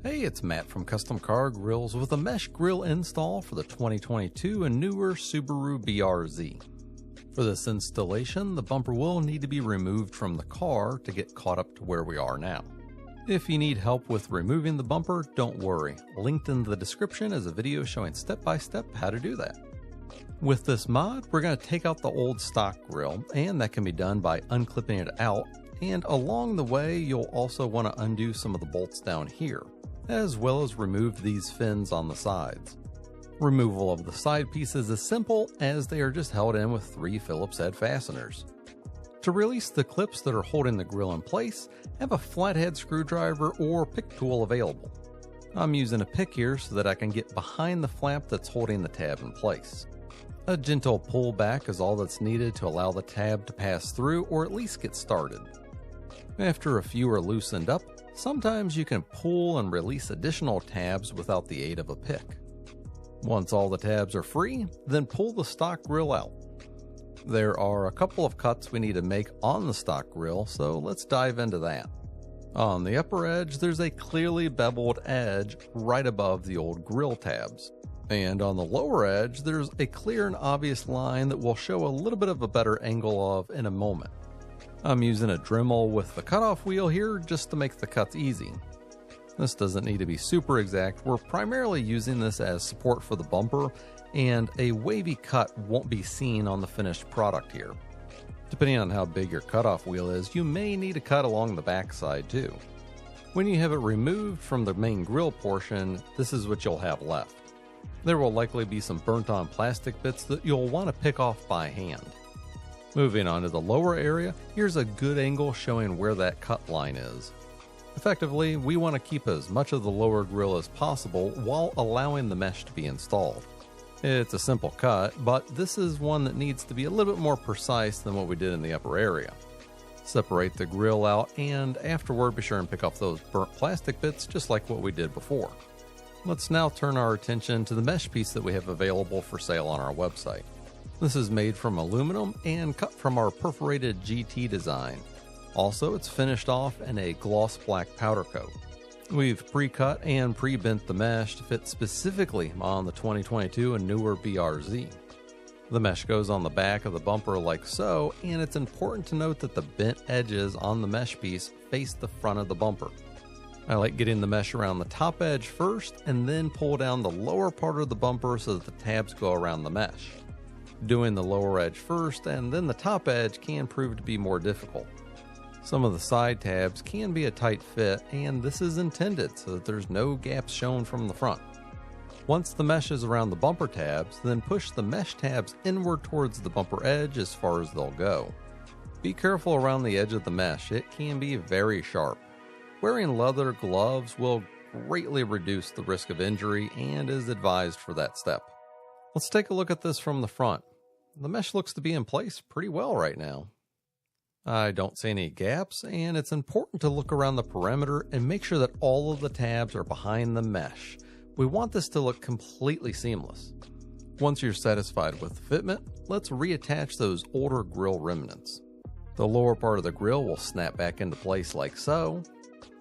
Hey, it's Matt from Custom Car Grills with a mesh grill install for the 2022 and newer Subaru BRZ. For this installation, the bumper will need to be removed from the car to get caught up to where we are now. If you need help with removing the bumper, don't worry. Linked in the description is a video showing step-by-step how to do that. With this mod, we're going to take out the old stock grill, and that can be done by unclipping it out, and along the way you'll also want to undo some of the bolts down here, as well as remove these fins on the sides. Removal of the side pieces is simple, as they are just held in with 3 Phillips head fasteners. To release the clips that are holding the grill in place, have a flathead screwdriver or pick tool available. I'm using a pick here so that I can get behind the flap that's holding the tab in place. A gentle pull back is all that's needed to allow the tab to pass through or at least get started. After a few are loosened up, sometimes you can pull and release additional tabs without the aid of a pick. Once all the tabs are free, then pull the stock grill out. There are a couple of cuts we need to make on the stock grill, so let's dive into that. On the upper edge, there's a clearly beveled edge right above the old grill tabs. And on the lower edge, there's a clear and obvious line that we'll show a little bit of a better angle of in a moment. I'm using a Dremel with the cutoff wheel here just to make the cuts easy. This doesn't need to be super exact. We're primarily using this as support for the bumper, and a wavy cut won't be seen on the finished product here. Depending on how big your cutoff wheel is, you may need to cut along the backside too. When you have it removed from the main grill portion, this is what you'll have left. There will likely be some burnt on plastic bits that you'll want to pick off by hand. Moving on to the lower area, here's a good angle showing where that cut line is. Effectively, we want to keep as much of the lower grill as possible while allowing the mesh to be installed. It's a simple cut, but this is one that needs to be a little bit more precise than what we did in the upper area. Separate the grill out, and afterward be sure and pick off those burnt plastic bits just like what we did before. Let's now turn our attention to the mesh piece that we have available for sale on our website. This is made from aluminum and cut from our perforated GT design. Also, it's finished off in a gloss black powder coat. We've pre-cut and pre-bent the mesh to fit specifically on the 2022 and newer BRZ. The mesh goes on the back of the bumper like so, and it's important to note that the bent edges on the mesh piece face the front of the bumper. I like getting the mesh around the top edge first and then pull down the lower part of the bumper so that the tabs go around the mesh. Doing the lower edge first and then the top edge can prove to be more difficult. Some of the side tabs can be a tight fit, and this is intended so that there's no gaps shown from the front. Once the mesh is around the bumper tabs, then push the mesh tabs inward towards the bumper edge as far as they'll go. Be careful around the edge of the mesh, it can be very sharp. Wearing leather gloves will greatly reduce the risk of injury and is advised for that step. Let's take a look at this from the front. The mesh looks to be in place pretty well right now. I don't see any gaps, and it's important to look around the perimeter and make sure that all of the tabs are behind the mesh. We want this to look completely seamless. Once you're satisfied with the fitment, let's reattach those older grill remnants. The lower part of the grill will snap back into place like so.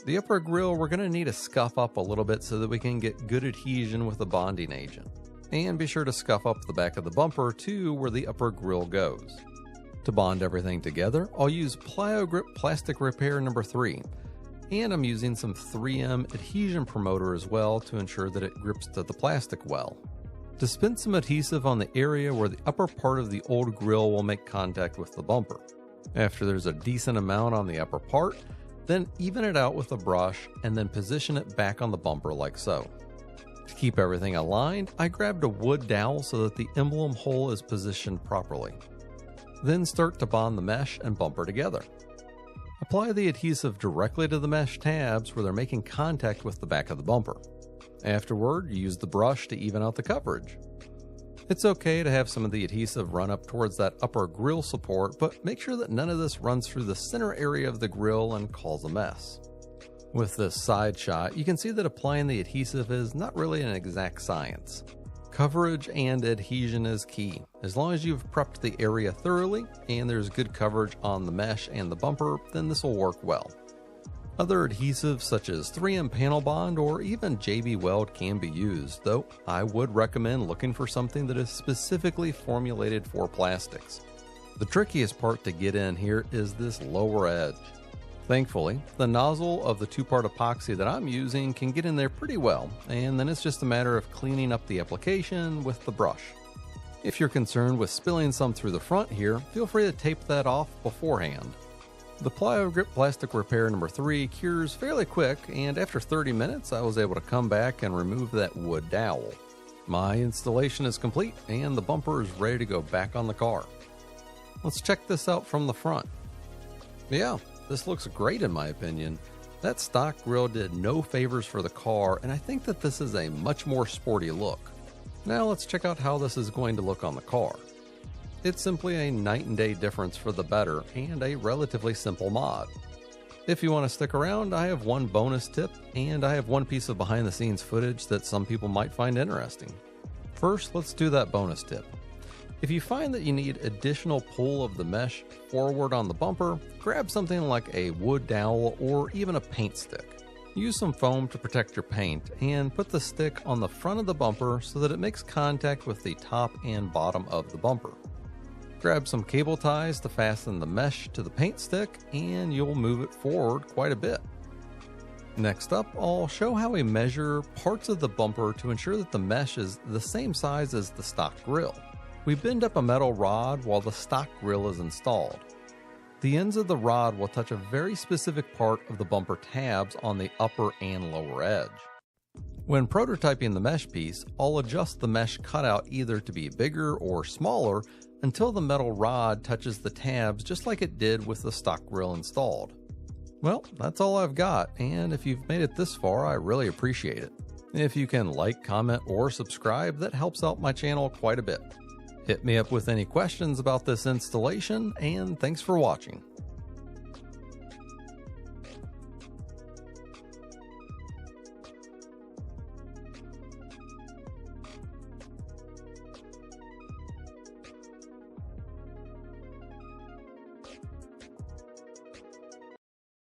The upper grill we're going to need to scuff up a little bit so that we can get good adhesion with the bonding agent. And be sure to scuff up the back of the bumper too where the upper grill goes. To bond everything together, I'll use PlyoGrip Plastic Repair number 3, and I'm using some 3M adhesion promoter as well to ensure that it grips to the plastic well. Dispense some adhesive on the area where the upper part of the old grill will make contact with the bumper. After there's a decent amount on the upper part, then even it out with a brush and then position it back on the bumper like so. To keep everything aligned, I grabbed a wood dowel so that the emblem hole is positioned properly. Then start to bond the mesh and bumper together. Apply the adhesive directly to the mesh tabs where they're making contact with the back of the bumper. Afterward, use the brush to even out the coverage. It's okay to have some of the adhesive run up towards that upper grill support, but make sure that none of this runs through the center area of the grill and cause a mess. With this side shot, you can see that applying the adhesive is not really an exact science. Coverage and adhesion is key. As long as you've prepped the area thoroughly and there's good coverage on the mesh and the bumper, then this will work well. Other adhesives such as 3M Panel Bond or even JB Weld can be used, though I would recommend looking for something that is specifically formulated for plastics. The trickiest part to get in here is this lower edge. Thankfully, the nozzle of the two-part epoxy that I'm using can get in there pretty well, and then it's just a matter of cleaning up the application with the brush. If you're concerned with spilling some through the front here, feel free to tape that off beforehand. The Plyo Grip Plastic Repair number 3 cures fairly quick, and after 30 minutes I was able to come back and remove that wood dowel. My installation is complete and the bumper is ready to go back on the car. Let's check this out from the front. Yeah, this looks great in my opinion. That stock grille did no favors for the car, and I think that this is a much more sporty look. Now let's check out how this is going to look on the car. It's simply a night and day difference for the better and a relatively simple mod. If you want to stick around, I have one bonus tip and I have one piece of behind the scenes footage that some people might find interesting. First, let's do that bonus tip. If you find that you need additional pull of the mesh forward on the bumper, grab something like a wood dowel or even a paint stick. Use some foam to protect your paint and put the stick on the front of the bumper so that it makes contact with the top and bottom of the bumper. Grab some cable ties to fasten the mesh to the paint stick and you'll move it forward quite a bit. Next up, I'll show how we measure parts of the bumper to ensure that the mesh is the same size as the stock grille. We bend up a metal rod while the stock grille is installed. The ends of the rod will touch a very specific part of the bumper tabs on the upper and lower edge. When prototyping the mesh piece, I'll adjust the mesh cutout either to be bigger or smaller until the metal rod touches the tabs just like it did with the stock grille installed. Well, that's all I've got, and if you've made it this far, I really appreciate it. If you can like, comment, or subscribe, that helps out my channel quite a bit. Hit me up with any questions about this installation, and thanks for watching.